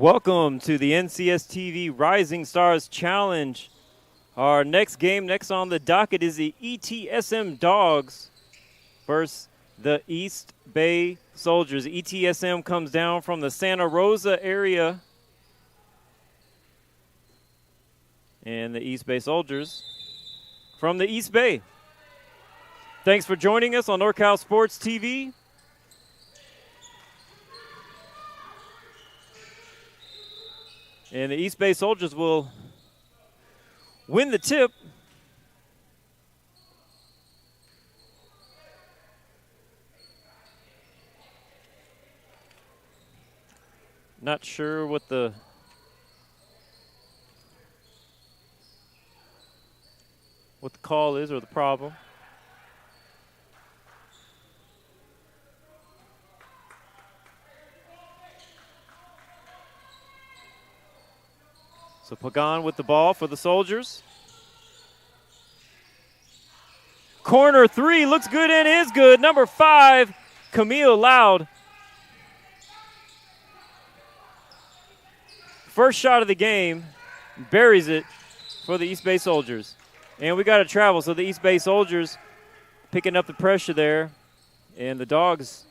Welcome to the NCS TV Rising Stars Challenge. Our next game, next on the docket, is the ETSM Dawgs versus the East Bay Soldiers. ETSM comes down from the Santa Rosa area, and the East Bay Soldiers from the East Bay. Thanks for joining us on NorCal Sports TV. And the East Bay Soldiers will win the tip. Not sure what the call is or the problem. So Pagan with the ball for the Soldiers. Corner three looks good and is good. Number 5, Camille Loud. First shot of the game, buries it. for the East Bay Soldiers. And we got to travel, so the East Bay Soldiers picking up the pressure there. And the Dawgs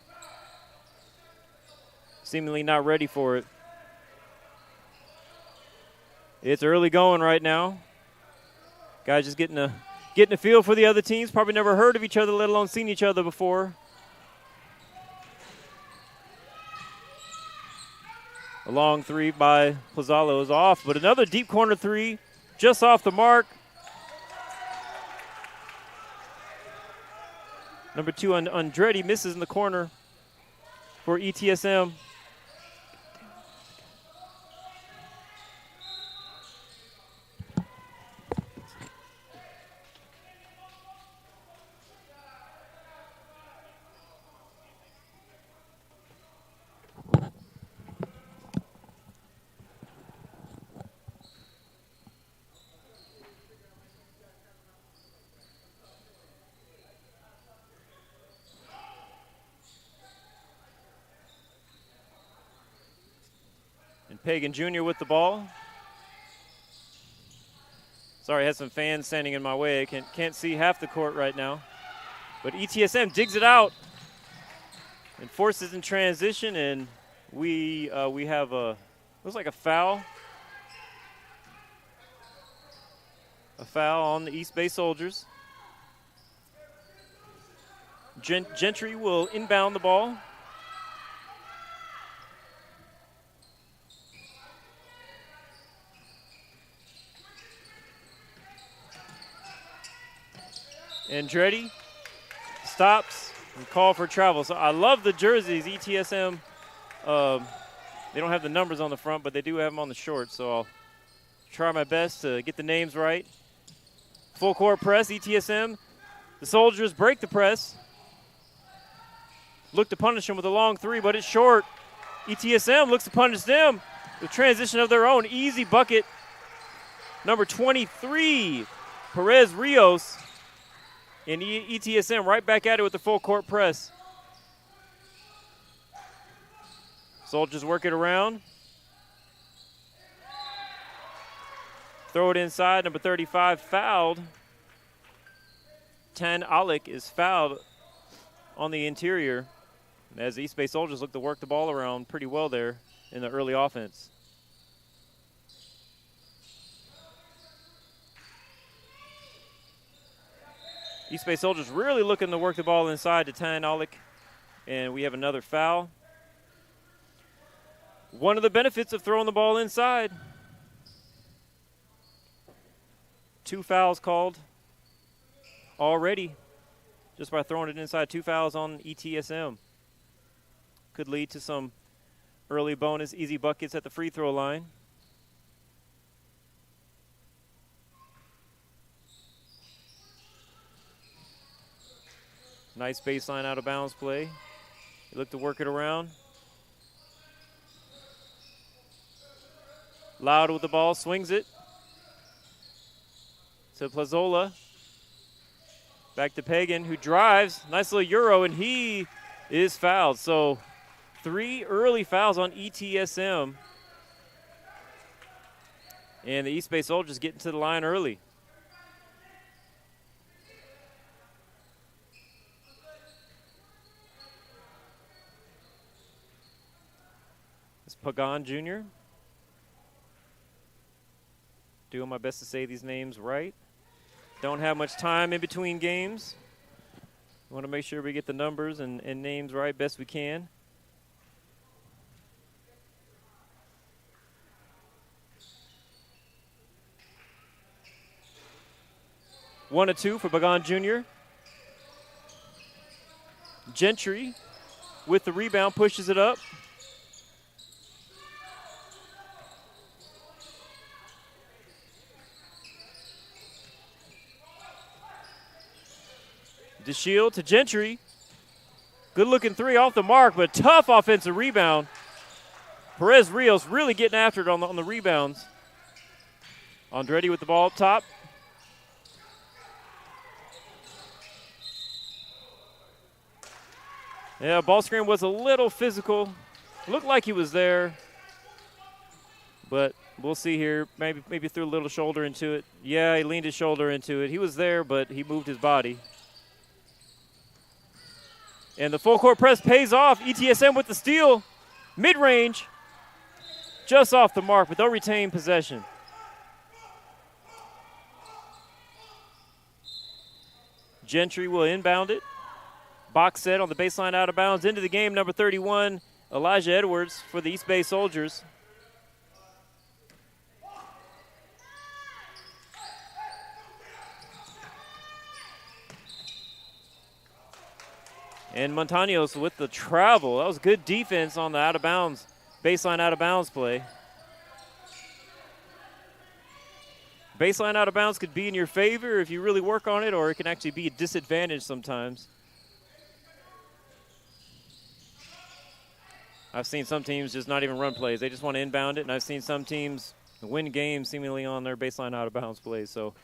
seemingly not ready for it. It's early going right now. Guys just getting a feel for the other teams. Probably never heard of each other, let alone seen each other before. A long three by Plazzalo is off, but another deep corner three just off the mark. Number 2 on Andretti misses in the corner for ETSM. Pagan Jr. with the ball. Sorry, I had some fans standing in my way. I can't see half the court right now. But ETSM digs it out and forces in transition, and we have looks like a foul. A foul on the East Bay Soldiers. Gentry will inbound the ball. Andretti stops and call for travel. So I love the jerseys. ETSM, they don't have the numbers on the front, but they do have them on the shorts. So I'll try my best to get the names right. Full court press, ETSM. The Soldiers break the press. Look to punish them with a long three, but it's short. ETSM looks to punish them with transition of their own. Easy bucket. Number 23, Perez Rios. And ETSM right back at it with the full court press. Soldiers work it around. Throw it inside. Number 35 fouled. Tan Alec is fouled on the interior, as the East Bay Soldiers look to work the ball around pretty well there in the early offense. East Bay Soldiers really looking to work the ball inside to Tan Alec, and we have another foul. One of the benefits of throwing the ball inside. 2 fouls called already just by throwing it inside. 2 fouls on ETSM. Could lead to some early bonus easy buckets at the free throw line. Nice baseline out of bounds play. They look to work it around. Loud with the ball, swings it to Plazola. Back to Pagan, who drives. Nice little Euro, and he is fouled. So 3 early fouls on ETSM. And the East Bay Soldiers getting to the line early. Pagan Jr. Doing my best to say these names right. Don't have much time in between games. Want to make sure we get the numbers and names right best we can. One and two for Pagan Jr. Gentry with the rebound pushes it up. DeShield to Gentry. Good looking three off the mark, but tough offensive rebound. Perez Rios really getting after it on the rebounds. Andretti with the ball up top. Yeah, ball screen was a little physical. Looked like he was there, but We'll see here. Maybe threw a little shoulder into it. Yeah, he leaned his shoulder into it. He was there, but he moved his body. And the full court press pays off. ETSM with the steal. Mid-range. Just off the mark, but they'll retain possession. Gentry will inbound it. Box set on the baseline out of bounds. Into the game, number 31, Elijah Edwards for the East Bay Soldiers. And Montaños with the travel. That was good defense on the out of bounds, baseline out of bounds play. Baseline out of bounds could be in your favor if you really work on it, or it can actually be a disadvantage sometimes. I've seen some teams just not even run plays. They just want to inbound it, and I've seen some teams win games seemingly on their baseline out of bounds plays. So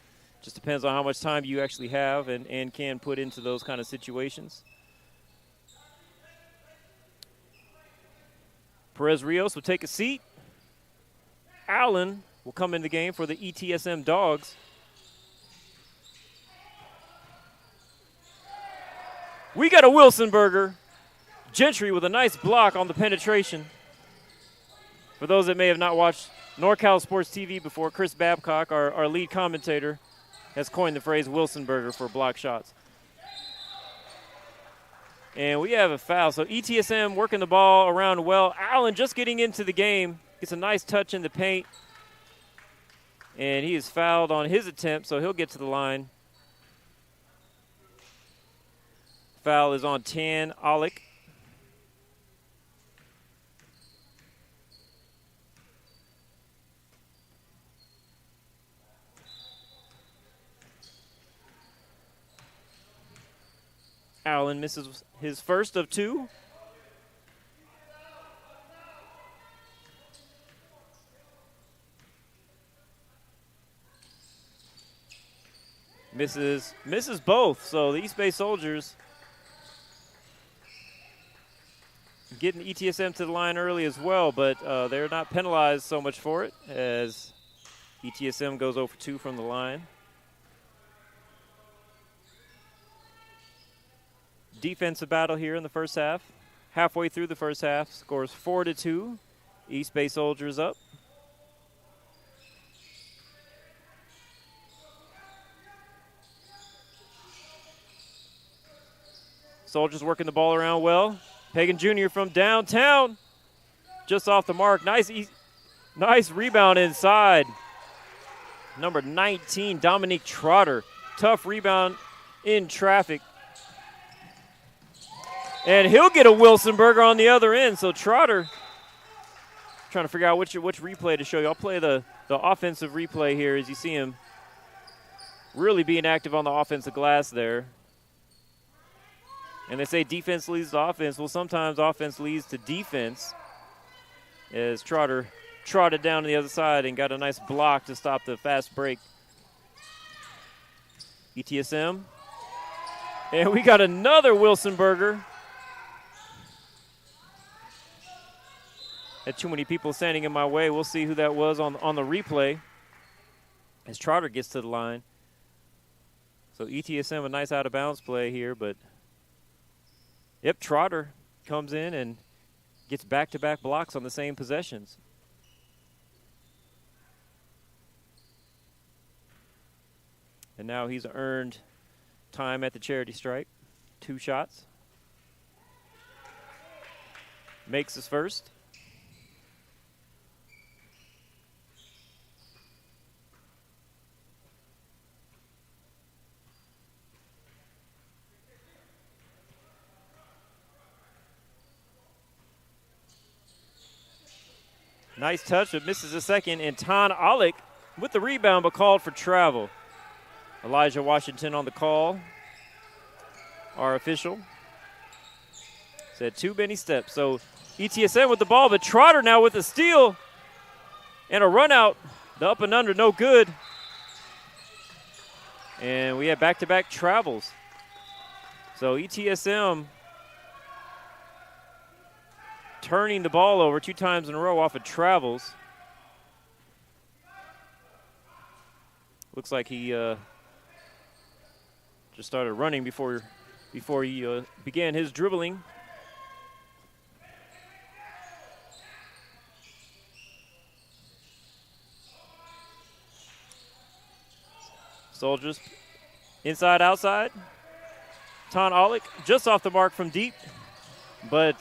just depends on how much time you actually have and can put into those kind of situations. Perez Rios will take a seat. Allen will come in the game for the ETSM Dawgs. We got a Wilsonburger. Gentry with a nice block on the penetration. For those that may have not watched NorCal Sports TV before, Chris Babcock, our lead commentator, has coined the phrase Wilsonburger for block shots. And we have a foul. So ETSM working the ball around well. Allen just getting into the game. Gets a nice touch in the paint. And he is fouled on his attempt, so he'll get to the line. Foul is on Tan Olick. Allen misses his first of two. Misses both. So the East Bay Soldiers getting ETSM to the line early as well, but they're not penalized so much for it as ETSM goes 0 for 2 from the line. Defensive battle here in the first half. Halfway through the first half, scores 4-2. East Bay Soldiers up. Soldiers working the ball around well. Pagan Jr. from downtown. Just off the mark. Nice rebound inside. Number 19, Dominique Trotter. Tough rebound in traffic. And he'll get a Wilsonburger on the other end. So Trotter, trying to figure out which replay to show you. I'll play the offensive replay here as you see him really being active on the offensive glass there. And they say defense leads to offense. Well, sometimes offense leads to defense as Trotter trotted down to the other side and got a nice block to stop the fast break. ETSM. And we got another Wilsonburger. Had too many people standing in my way. We'll see who that was on the replay as Trotter gets to the line. So ETSM, a nice out-of-bounds play here, but yep, Trotter comes in and gets back-to-back blocks on the same possessions. And now he's earned time at the charity stripe. 2 shots. Makes his first. Nice touch, but misses a second. And Tan Olick with the rebound, but called for travel. Elijah Washington on the call. Our official said too many steps. So ETSM with the ball, but Trotter now with a steal and a run out. The up and under, no good. And we have back-to-back travels. So ETSM turning the ball over 2 times in a row off of travels. Looks like he just started running before he began his dribbling. Soldiers inside, outside. Ton Olick just off the mark from deep, but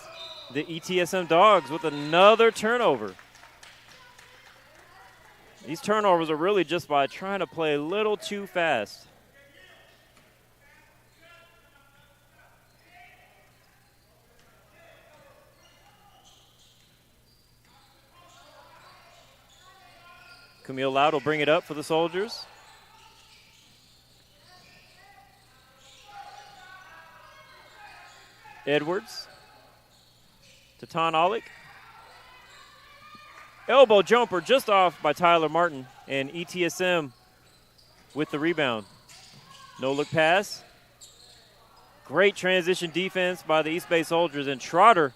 the ETSM Dawgs with another turnover. These turnovers are really just by trying to play a little too fast. Camille Loud will bring it up for the Soldiers. Edwards to Ton Olick. Elbow jumper just off by Tyler Martin, and ETSM with the rebound. No look pass. Great transition defense by the East Bay Soldiers, and Trotter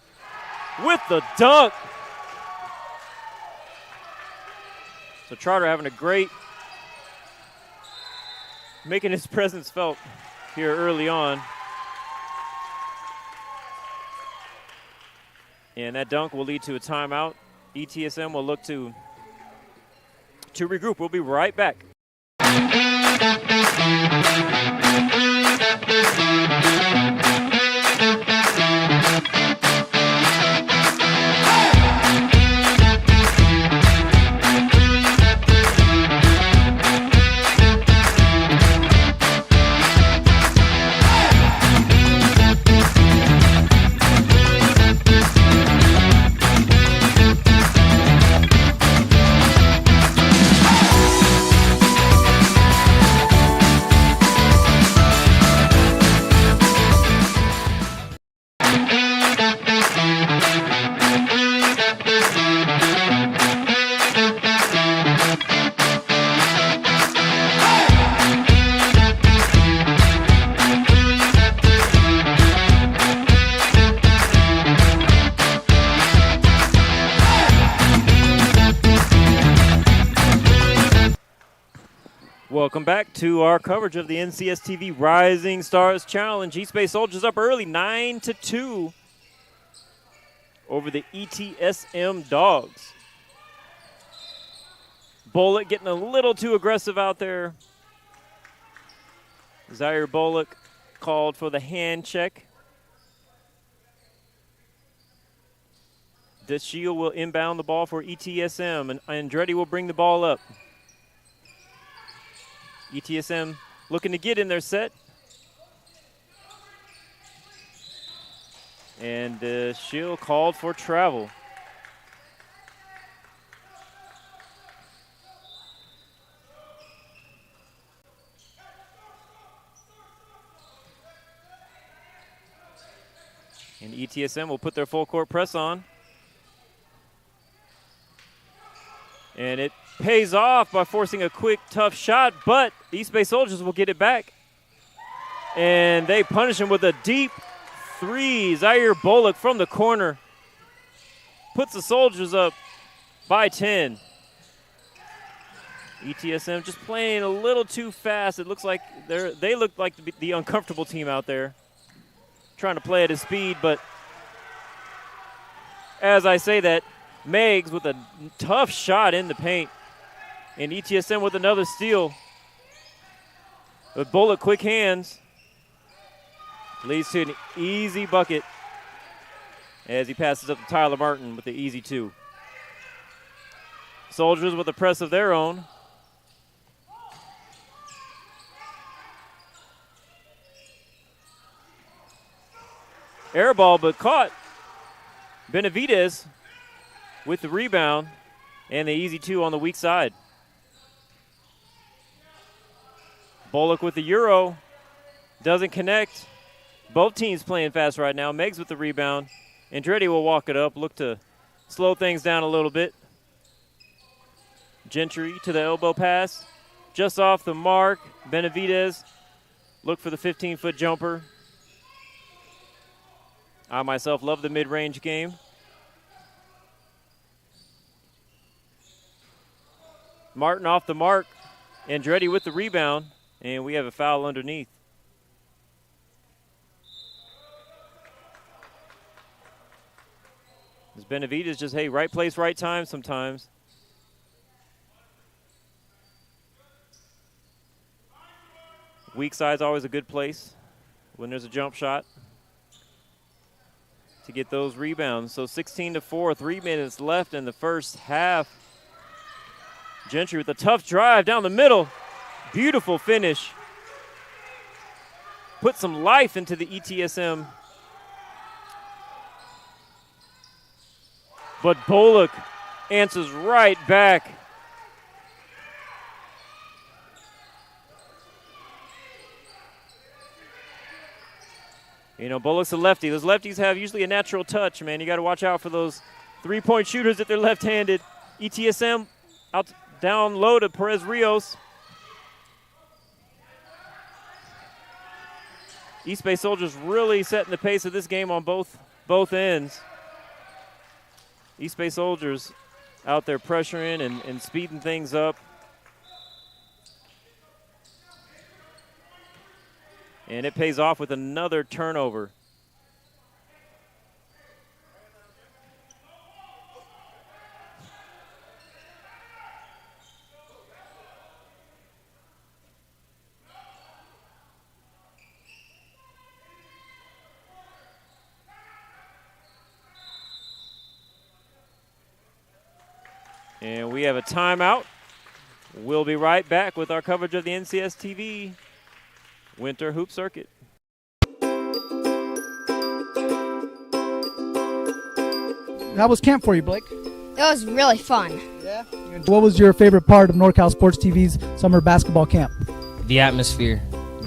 with the dunk. So Trotter having making his presence felt here early on. And that dunk will lead to a timeout. ETSM will look to regroup. We'll be right back. Welcome back to our coverage of the NCSTV Rising Stars Challenge. East Bay Soldiers up early, 9-2 over the ETSM Dawgs. Bullock getting a little too aggressive out there. Zaire Bullock called for the hand check. DeShield will inbound the ball for ETSM, and Andretti will bring the ball up. ETSM looking to get in their set. And Shield called for travel. And ETSM will put their full court press on. And it pays off by forcing a quick, tough shot, but East Bay Soldiers will get it back. And they punish him with a deep three. Zaire Bullock from the corner puts the Soldiers up by 10. ETSM just playing a little too fast. It looks like they look like the uncomfortable team out there, trying to play at his speed. But as I say that, Meggs with a tough shot in the paint. And ETSM with another steal. With Bullock quick hands. Leads to an easy bucket as he passes up to Tyler Martin with the easy two. Soldiers with a press of their own. Air ball, but caught. Benavidez with the rebound and the easy two on the weak side. Bullock with the Euro. Doesn't connect. Both teams playing fast right now. Meggs with the rebound. Andretti will walk it up, look to slow things down a little bit. Gentry to the elbow pass. Just off the mark. Benavidez look for the 15-foot jumper. I myself love the mid-range game. Martin off the mark. Andretti with the rebound, and we have a foul underneath. As Benavides just, hey, right place, right time sometimes. Weak side's always a good place when there's a jump shot to get those rebounds. So 16-4, 3 minutes left in the first half. Gentry with a tough drive down the middle. Beautiful finish. Put some life into the ETSM. But Bullock answers right back. You know, Bullock's a lefty. Those lefties have usually a natural touch, man. You got to watch out for those three-point shooters if they're left-handed. ETSM out down low to Perez Rios. East Bay Soldiers really setting the pace of this game on both ends. East Bay Soldiers out there pressuring and speeding things up. And it pays off with another turnover. And we have a timeout. We'll be right back with our coverage of the NCS TV Winter Hoop Circuit. How was camp for you, Blake? It was really fun. Yeah. What was your favorite part of NorCal Sports TV's summer basketball camp? The atmosphere.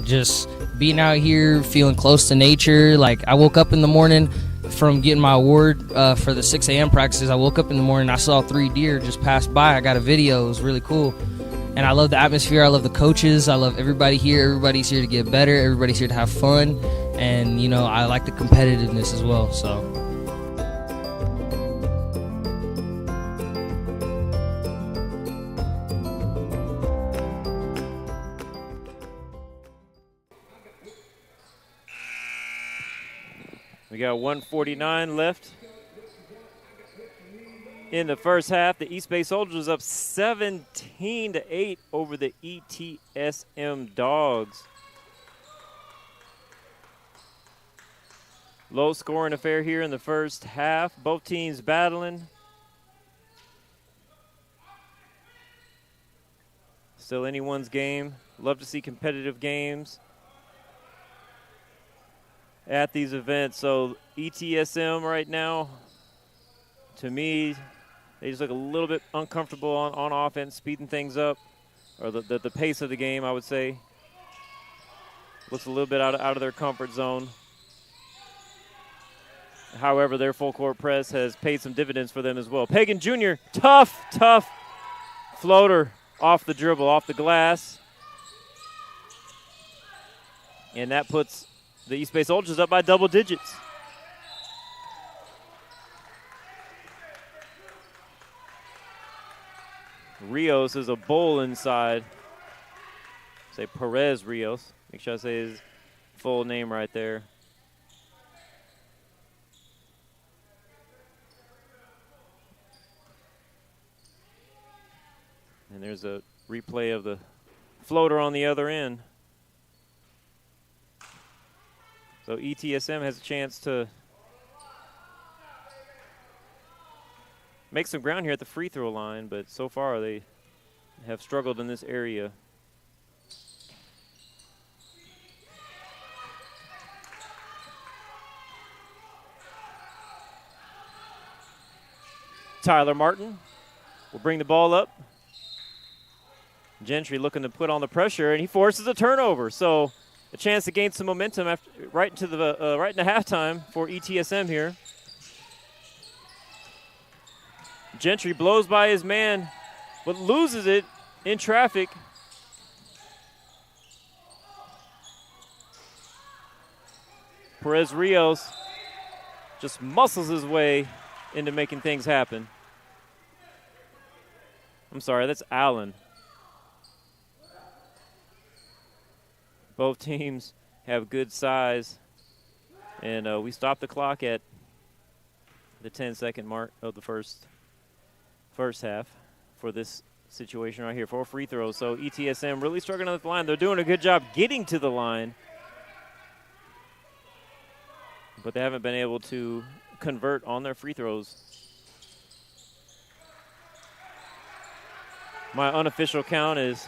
Just being out here, feeling close to nature. Like, I woke up in the morning from getting my award for the 6 a.m. practices. I woke up in the morning, I saw 3 deer just pass by. I got a video. It was really cool. And I love the atmosphere. I love the coaches. I love everybody here. Everybody's here to get better. Everybody's here to have fun. And, you know, I like the competitiveness as well. So. We got 1:49 left in the first half. The East Bay Soldiers up 17-8 over the ETSM Dawgs. Low scoring affair here in the first half. Both teams battling. Still anyone's game. Love to see competitive games at these events. So ETSM right now, to me, they just look a little bit uncomfortable on offense, speeding things up, or the pace of the game, I would say. Looks a little bit out of their comfort zone. However, their full court press has paid some dividends for them as well. Pagan Jr., tough floater off the dribble, off the glass. And that puts the East Bay Soldiers up by double digits. Rios is a bull inside. Say Perez Rios. Make sure I say his full name right there. And there's a replay of the floater on the other end. So ETSM has a chance to make some ground here at the free throw line, but so far they have struggled in this area. Tyler Martin will bring the ball up. Gentry looking to put on the pressure, and he forces a turnover. So a chance to gain some momentum after right into halftime for ETSM here. Gentry blows by his man, but loses it in traffic. Perez Rios just muscles his way into making things happen. I'm sorry, that's Allen. Both teams have good size. And we stopped the clock at the 10-second mark of the first half for this situation right here. 4 free throws. So ETSM really struggling at the line. They're doing a good job getting to the line, but they haven't been able to convert on their free throws. My unofficial count is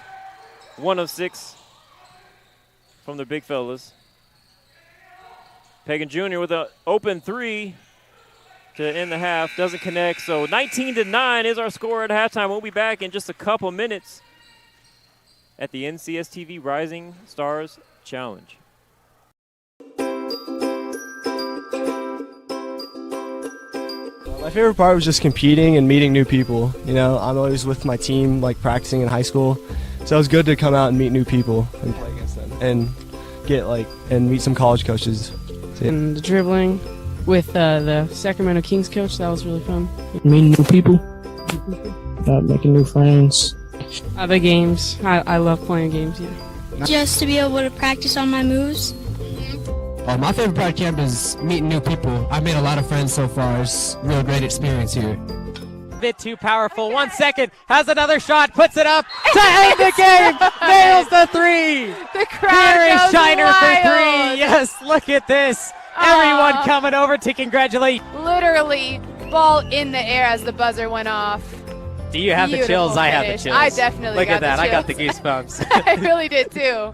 1 of 6 from the big fellas. Pagan Jr. with an open 3 to end the half. Doesn't connect. So 19-9 is our score at halftime. We'll be back in just a couple minutes at the NCS TV Rising Stars Challenge. My favorite part was just competing and meeting new people. You know, I'm always with my team, like practicing in high school. So it was good to come out and meet new people and play against them and and meet some college coaches. And the dribbling with the Sacramento Kings coach, that was really fun. Meeting new people, making new friends. The games, I love playing games, yeah. Just to be able to practice on my moves. My favorite part of camp is meeting new people. I've made a lot of friends so far. It's a real great experience here. Bit too powerful. 1 second, has another shot, puts it up to end the game. Nails the 3. The crowd Here is goes Shiner wild. for 3. Yes, look at this. Everyone coming over to congratulate. Literally, ball in the air as the buzzer went off. Do you have the chills? Beautiful I have the finish. chills. I definitely look got at that. the I got the chills. goosebumps. I really did too.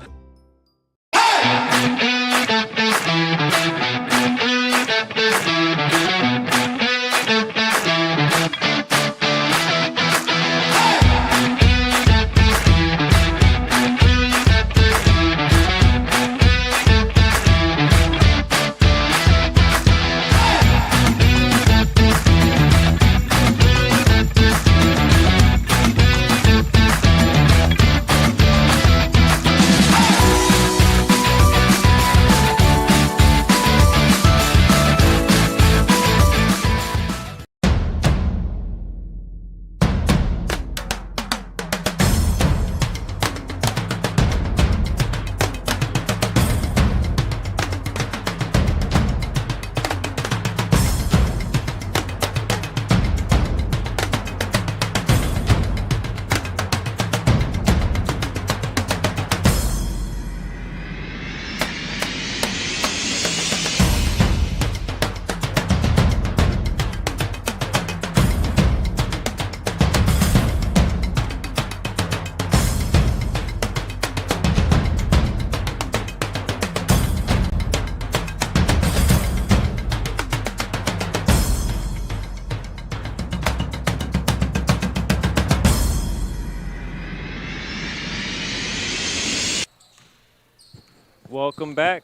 Welcome back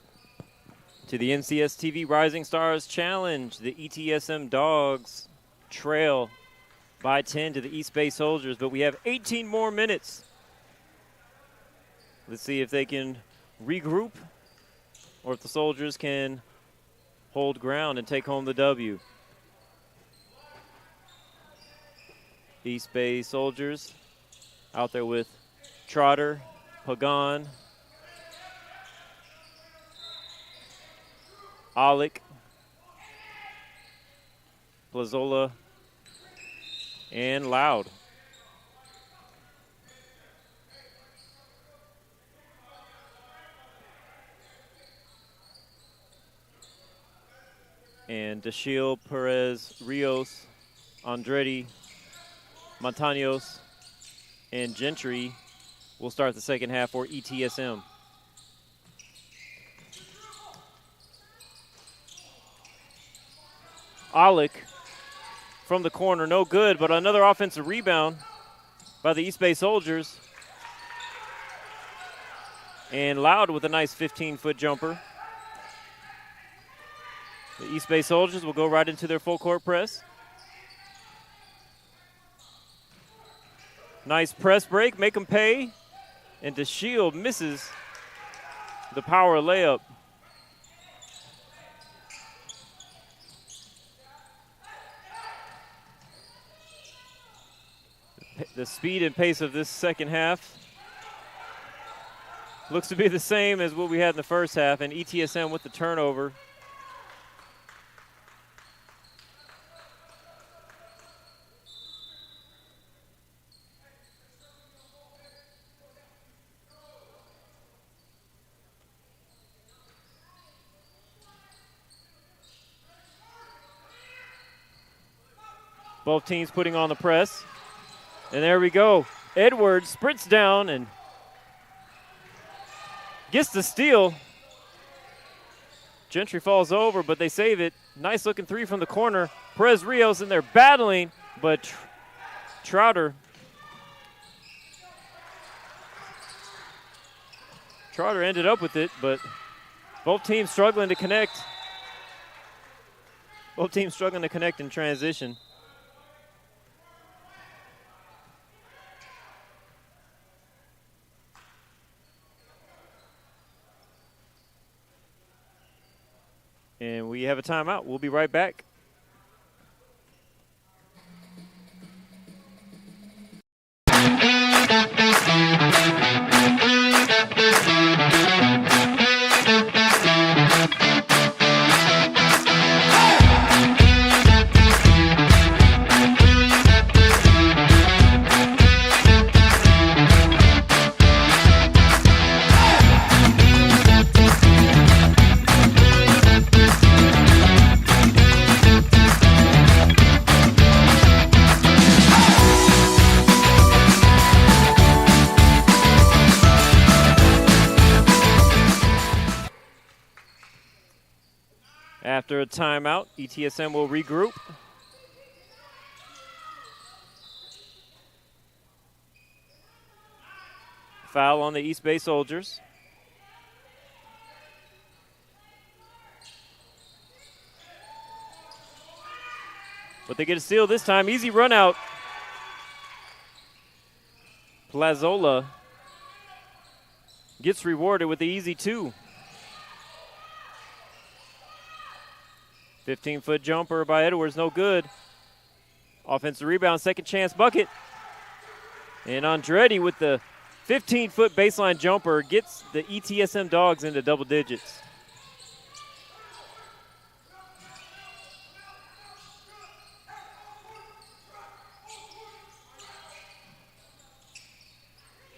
to the NCS TV Rising Stars Challenge. The ETSM Dawgs trail by 10 to the East Bay Soldiers, but we have 18 more minutes. Let's see if they can regroup or if the Soldiers can hold ground and take home the W. East Bay Soldiers out there with Trotter, Pagan, Alec, Plazola, and Loud. And Dashiel, Perez, Rios, Andretti, Montaños, and Gentry will start the second half for ETSM. Alec from the corner, no good, but another offensive rebound by the East Bay Soldiers. And Loud with a nice 15-foot jumper. The East Bay Soldiers will go right into their full court press. Nice press break, make them pay. And Dashiel misses the power layup. The speed and pace of this second half looks to be the same as what we had in the first half, and ETSM with the turnover. Both teams putting on the press. And there we go. Edwards sprints down and gets the steal. Gentry falls over, but they save it. Nice looking three from the corner. Perez Rios in there battling, but Trotter ended up with it, but both teams struggling to connect. Both teams struggling to connect in transition. And we have a timeout. We'll be right back. After a timeout, ETSM will regroup. Foul on the East Bay Soldiers. But they get a steal this time. Easy run out. Plazola gets rewarded with the easy two. 15-foot jumper by Edwards, no good. Offensive rebound, second chance bucket. And Andretti with the 15-foot baseline jumper gets the ETSM Dawgs into double digits.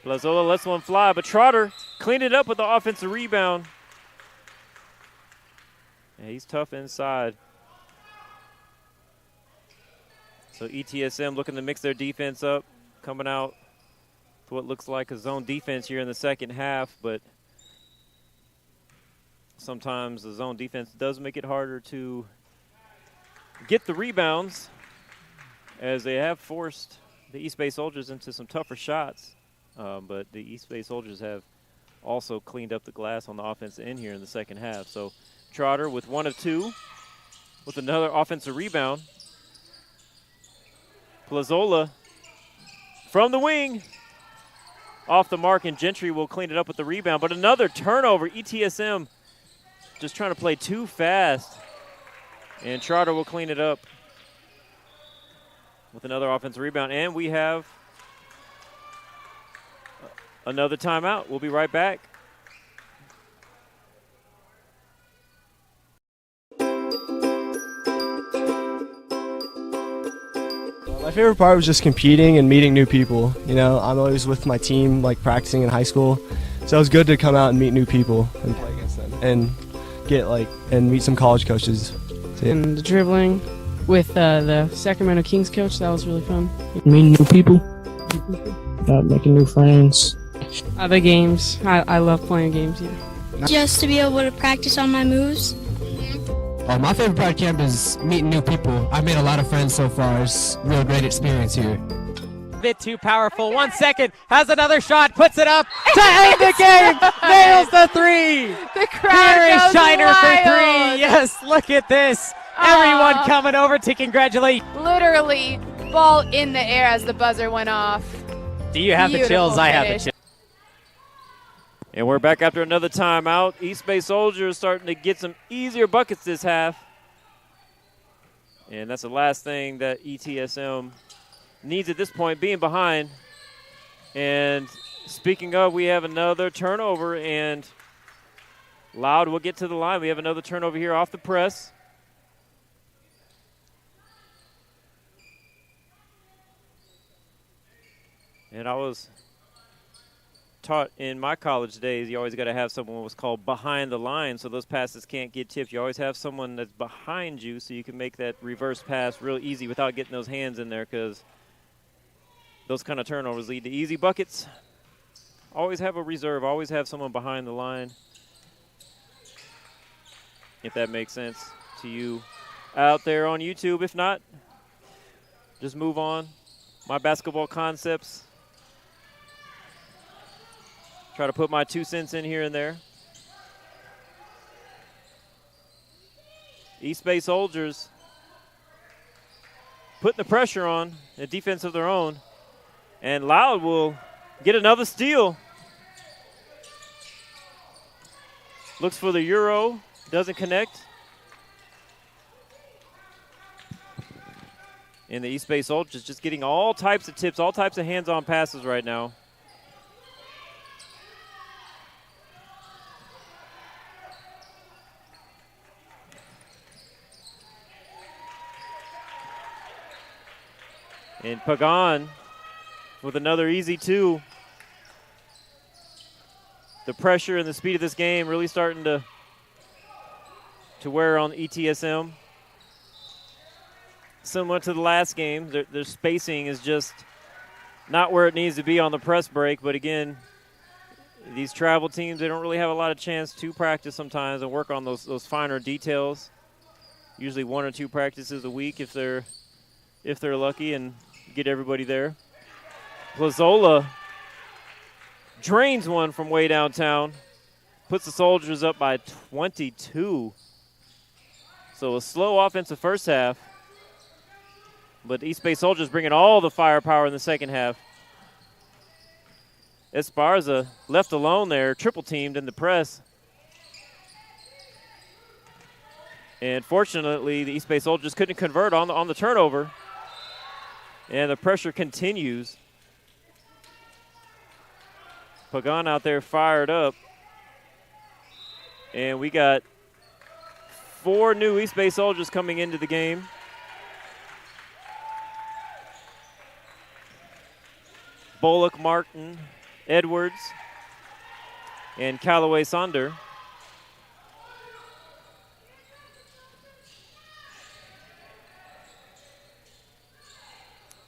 Plazola lets one fly, but Trotter cleaned it up with the offensive rebound. Yeah, he's tough inside. So ETSM looking to mix their defense up, coming out to what looks like a zone defense here in the second half, but sometimes the zone defense does make it harder to get the rebounds, as they have forced the East Bay Soldiers into some tougher shots. But the East Bay Soldiers have also cleaned up the glass on the offensive end here in the second half. So Trotter with 1 of 2 with another offensive rebound. Plazola from the wing. Off the mark, and Gentry will clean it up with the rebound. But another turnover. ETSM just trying to play too fast. And Trotter will clean it up with another offensive rebound. And we have another timeout. We'll be right back. My favorite part was just competing and meeting new people. You know, I'm always with my team, like practicing in high school. So it was good to come out and meet new people and play against them and and meet some college coaches. So, yeah. And the dribbling with the Sacramento Kings coach, that was really fun. Meeting new people, making new friends. The games, I love playing games here. Just to be able to practice on my moves. My favorite part of camp is meeting new people. I've made a lot of friends so far. It's a real great experience here. Bit too powerful. 1 second. Has another shot. Puts it up to end the game. Nails the three. The crowd Here is goes Shiner wild. for 3. Yes, look at this. Everyone coming over to congratulate. Literally, ball in the air as the buzzer went off. Do you have the chills? Beautiful I have the finish. chills. And we're back after another timeout. East Bay Soldiers starting to get some easier buckets this half. And that's the last thing that ETSM needs at this point, being behind. And Speaking of, we have another turnover, and Loud will get to the line. We have another turnover here off the press. And I was taught in my college days, you always got to have someone what's called behind the line, so those passes can't get tipped. You always have someone that's behind you so you can make that reverse pass real easy without getting those hands in there, because those kind of turnovers lead to easy buckets. Always have a reserve. Always have someone behind the line, if that makes sense to you out there on YouTube. If not, just move on. My basketball concepts. Try to put my 2 cents in here and there. East Bay Soldiers putting the pressure on, a defense of their own. And Loud will get another steal. Looks for the Euro, doesn't connect. And the East Bay Soldiers just getting all types of tips, all types of hands-on passes right now. And Pagan with another easy 2. The pressure and the speed of this game really starting to wear on ETSM. Similar to the last game, their spacing is just not where it needs to be on the press break. But again, these travel teams, they don't really have a lot of chance to practice sometimes and work on those finer details. Usually 1 or 2 practices a week if they're lucky and get everybody there. Plazola drains one from way downtown, puts the Soldiers up by 22. So a slow offensive first half, but East Bay Soldiers bringing all the firepower in the second half. Esparza left alone there, triple teamed in the press. And fortunately, the East Bay Soldiers couldn't convert on the turnover. And the pressure continues. Pagan out there fired up. And we got 4 new East Bay Soldiers coming into the game. Bullock, Martin, Edwards, and Callaway Sonder.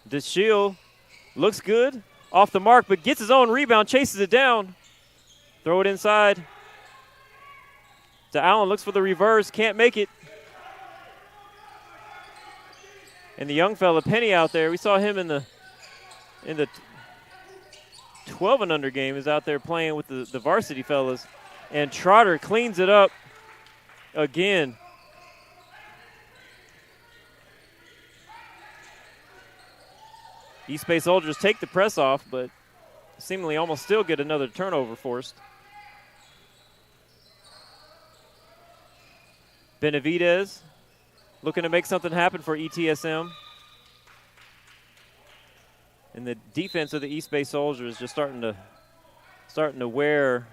DeShield looks good off the mark, but gets his own rebound, chases it down. Throw it inside to Allen, looks for the reverse, can't make it. And the young fella, Penny, out there, we saw him in the 12 and under game, is out there playing with the varsity fellas. And Trotter cleans it up again. East Bay Soldiers take the press off, but seemingly almost still get another turnover forced. Benavidez looking to make something happen for ETSM. And the defense of the East Bay Soldiers just starting to wear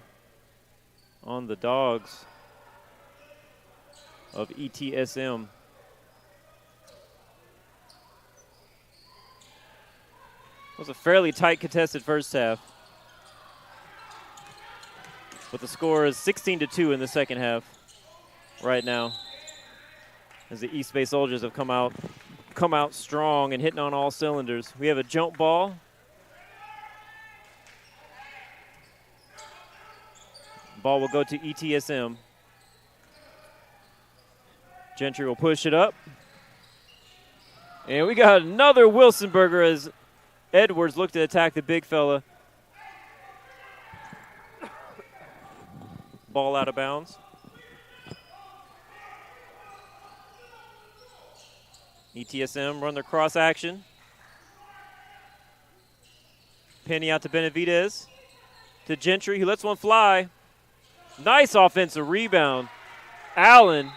on the Dawgs of ETSM. It was a fairly tight contested first half. But the score is 16-2 in the second half right now, as the East Bay Soldiers have come out strong and hitting on all cylinders. We have a jump ball. Ball will go to ETSM. Gentry will push it up. And we got another Wilsonberger as Edwards looked to attack the big fella. Ball out of bounds. ETSM run their cross action. Penny out to Benavidez. To Gentry, who lets one fly. Nice offensive rebound. Allen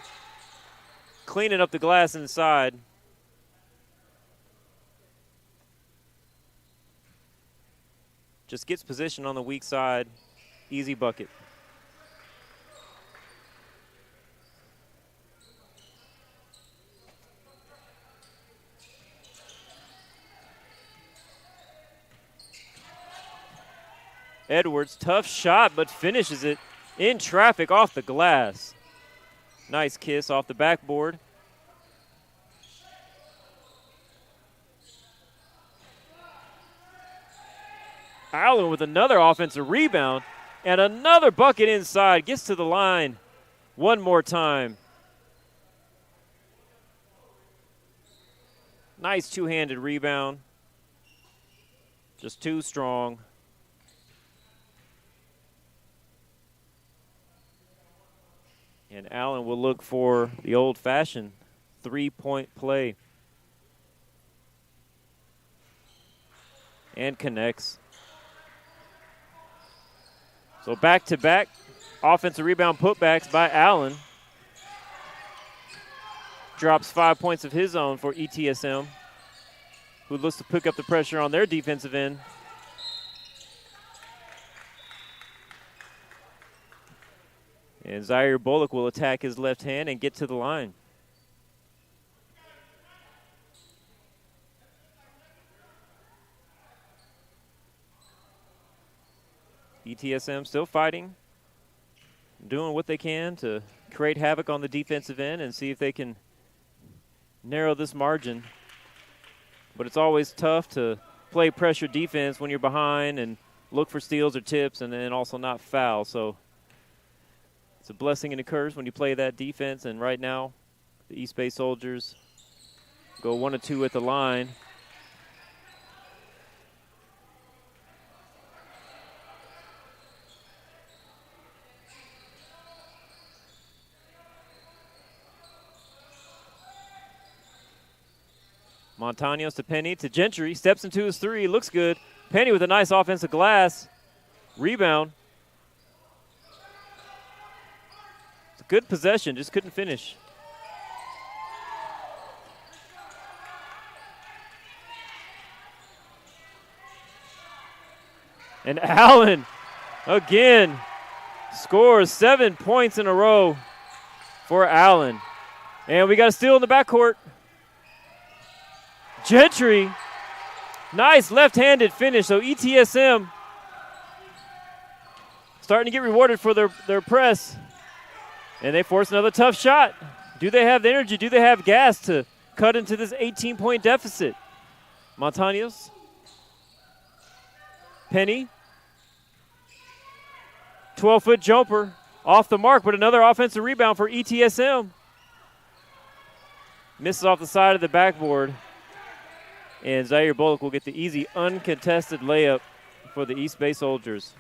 cleaning up the glass inside. Just gets position on the weak side. Easy bucket. Edwards, tough shot, but finishes it in traffic off the glass. Nice kiss off the backboard. Allen with another offensive rebound and another bucket inside. Gets to the line one more time. Nice two-handed rebound. Just too strong. And Allen will look for the old-fashioned three-point play. And connects. So back-to-back offensive rebound putbacks by Allen. Drops 5 points of his own for ETSM, who looks to pick up the pressure on their defensive end. And Zaire Bullock will attack his left hand and get to the line. ETSM still fighting, doing what they can to create havoc on the defensive end and see if they can narrow this margin. But it's always tough to play pressure defense when you're behind and look for steals or tips and then also not foul. So it's a blessing and a curse when you play that defense. And right now, the East Bay Soldiers go 1 of 2 at the line. Montaños to Penny to Gentry. Steps into his three. Looks good. Penny with a nice offensive glass. Rebound. It's a good possession. Just couldn't finish. And Allen again scores 7 points in a row for Allen. And we got a steal in the backcourt. Gentry, nice left-handed finish. So ETSM starting to get rewarded for their press. And they force another tough shot. Do they have the energy? Do they have gas to cut into this 18-point deficit? Montaños. Penny. 12-foot jumper off the mark, but another offensive rebound for ETSM. Misses off the side of the backboard. And Zaire Bullock will get the easy, uncontested layup for the East Bay Soldiers.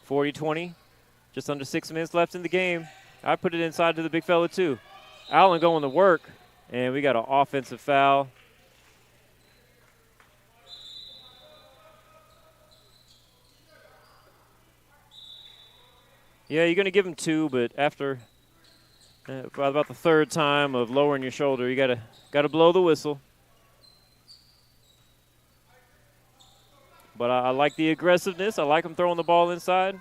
(40-20), just under 6 minutes left in the game. I put it inside to the big fella too. Allen going to work, and we got an offensive foul. Yeah, you're going to give him 2, but after about the third time of lowering your shoulder, you got to blow the whistle. But I like the aggressiveness. I like him throwing the ball inside.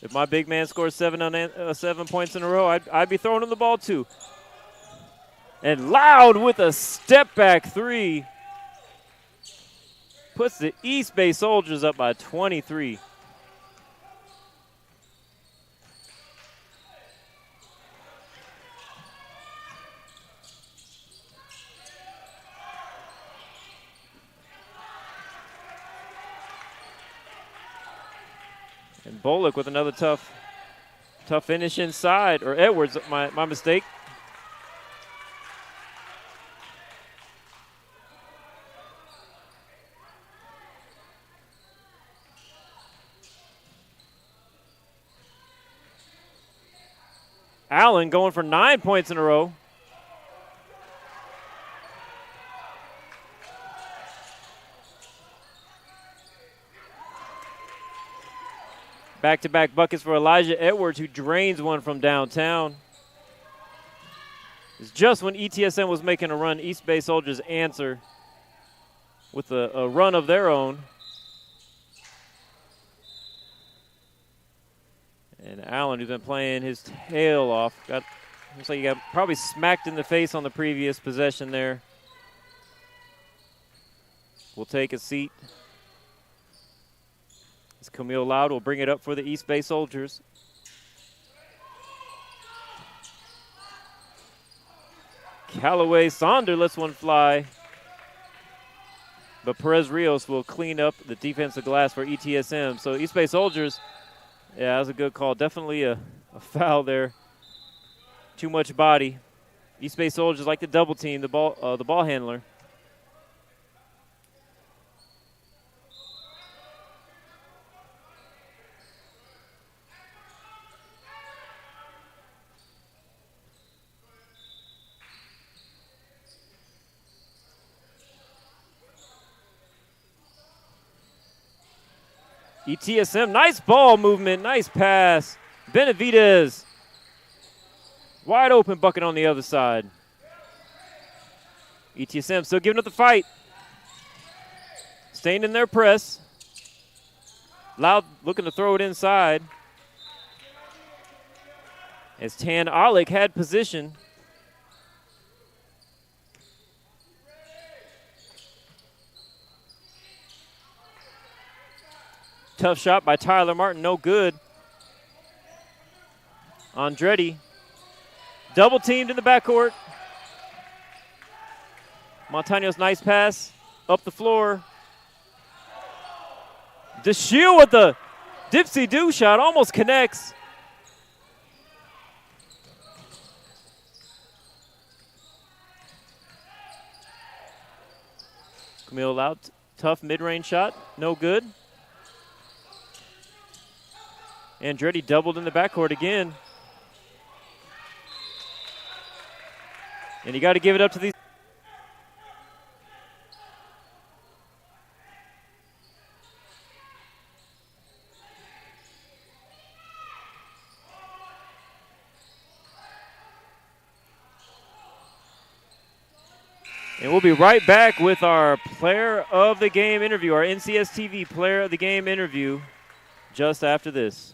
If my big man scores 7 points in a row, I'd be throwing him the ball too. And Loud with a step-back three. Puts the East Bay Soldiers up by 23. And Bullock with another tough finish inside. Or Edwards, my mistake. Allen going for 9 points in a row. Back-to-back buckets for Elijah Edwards, who drains one from downtown. It's just when ETSM was making a run, East Bay Soldiers answer with a run of their own. And Allen, who's been playing his tail off, looks like he got probably smacked in the face on the previous possession there. Will take a seat. As Camille Loud will bring it up for the East Bay Soldiers. Callaway Sonder lets one fly. But Perez Rios will clean up the defensive glass for ETSM. So East Bay Soldiers, yeah, that was a good call. Definitely a foul there. Too much body. East Bay Soldiers like to double team the ball handler. ETSM, nice ball movement, nice pass. Benavidez, wide open bucket on the other side. ETSM still giving up the fight. Staying in their press. Loud looking to throw it inside. As Tan Olick had position. Tough shot by Tyler Martin, no good. Andretti, double teamed in the backcourt. Montaño's nice pass, up the floor. DeShiel with the dipsy-do shot, almost connects. Camille Loud, tough mid-range shot, no good. Andretti doubled in the backcourt again. And you got to give it up to these. And we'll be right back with our player of the game interview, our NCS TV player of the game interview, just after this.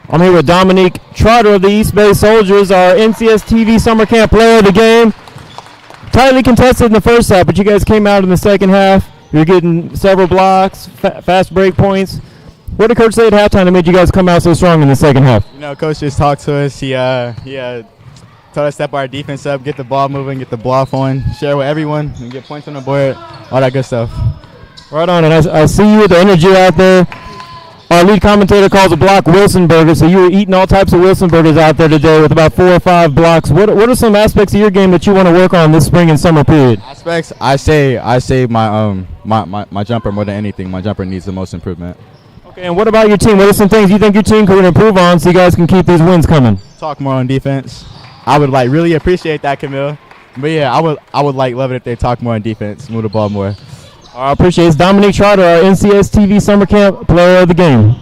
I'm here with Dominique Trotter of the East Bay Soldiers, our NCS TV Summer Camp player of the game. Tightly contested in the first half, but you guys came out in the second half. You're getting several blocks, fast break points. What did Coach say at halftime that made you guys come out so strong in the second half? You know, Coach just talked to us. He told us to step our defense up, get the ball moving, get the ball flowing, share with everyone, and get points on the board, all that good stuff. Right on, and I see you with the energy out there. Our lead commentator calls a block Wilson burger, so you were eating all types of Wilson burgers out there today with about 4 or 5 blocks. What are some aspects of your game that you want to work on this spring and summer period? Aspects, I say my jumper more than anything. My jumper needs the most improvement. Okay, and what about your team? What are some things you think your team could improve on so you guys can keep these wins coming? Talk more on defense. I would really appreciate that, Camille. But yeah, I would love it if they talk more on defense, move the ball more. I appreciate it. It's Dominique Trotter, our NCS TV Summer Camp player of the game.